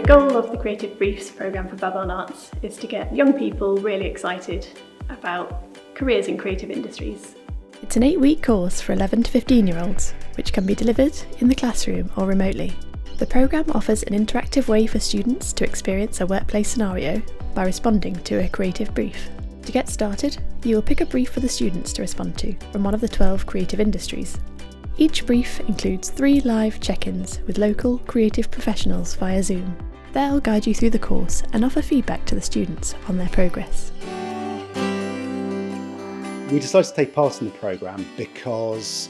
goal of the Creative Briefs programme for Babylon Arts is to get young people really excited about careers in creative industries. It's an 8-week course for 11 to 15-year-olds, which can be delivered in the classroom or remotely. The programme offers an interactive way for students to experience a workplace scenario by responding to a creative brief. To get started, you will pick a brief for the students to respond to from one of the 12 creative industries. Each brief includes 3 live check-ins with local creative professionals via Zoom. They'll guide you through the course and offer feedback to the students on their progress. We decided to take part in the programme because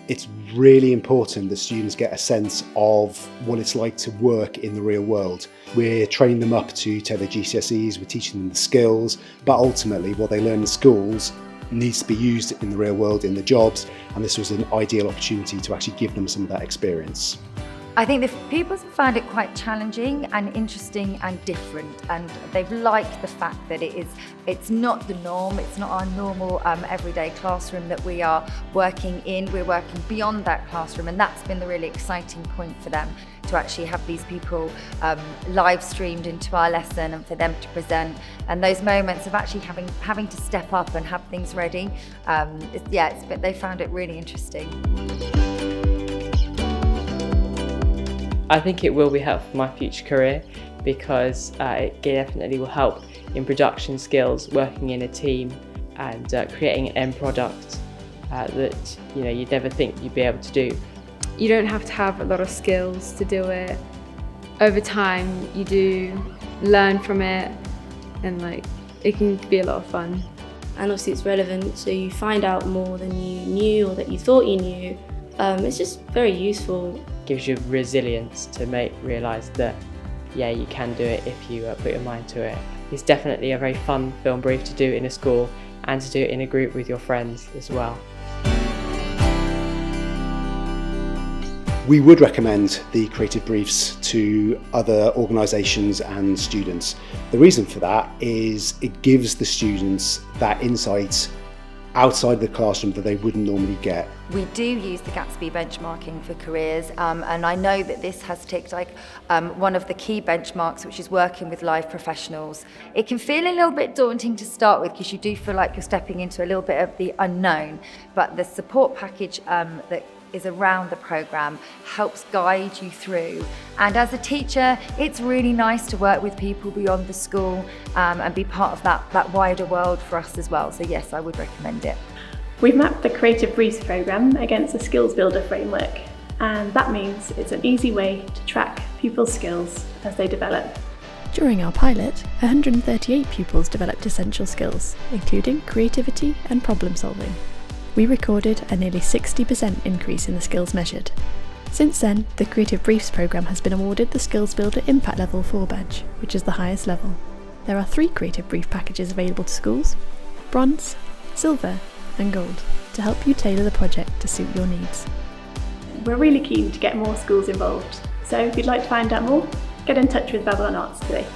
it's really important that students get a sense of what it's like to work in the real world. We're training them up to take their GCSEs, we're teaching them the skills, but ultimately what they learn in schools needs to be used in the real world, in the jobs, and this was an ideal opportunity to actually give them some of that experience. I think the pupils have found it quite challenging and interesting and different, and they've liked the fact that it's not the norm, it's not our normal everyday classroom that we are working in. We're working beyond that classroom, and that's been the really exciting point for them, to actually have these people live streamed into our lesson and for them to present, and those moments of actually having to step up and have things ready. They found it really interesting. I think it will be helpful for my future career because it definitely will help in production skills, working in a team and creating an end product that you'd never think you'd be able to do. You don't have to have a lot of skills to do it. Over time you do learn from it, and it can be a lot of fun. And obviously it's relevant, so you find out more than you knew or that you thought you knew. It's just very useful. Gives you resilience to realise that you can do it if you put your mind to it. It's definitely a very fun film brief to do in a school and to do it in a group with your friends as well. We would recommend the creative briefs to other organisations and students. The reason for that is it gives the students that insight outside the classroom that they wouldn't normally get. We do use the Gatsby benchmarking for careers, and I know that this has ticked one of the key benchmarks, which is working with live professionals. It can feel a little bit daunting to start with because you do feel like you're stepping into a little bit of the unknown, but the support package that is around the programme helps guide you through. And as a teacher, it's really nice to work with people beyond the school and be part of that wider world for us as well. So yes, I would recommend it. We've mapped the Creative Briefs programme against the Skills Builder framework, and that means it's an easy way to track pupils' skills as they develop. During our pilot, 138 pupils developed essential skills, including creativity and problem solving. We recorded a nearly 60% increase in the skills measured. Since then, the Creative Briefs programme has been awarded the Skills Builder Impact Level 4 badge, which is the highest level. There are 3 Creative Brief packages available to schools: Bronze, Silver and Gold, to help you tailor the project to suit your needs. We're really keen to get more schools involved, so if you'd like to find out more, get in touch with Babylon Arts today.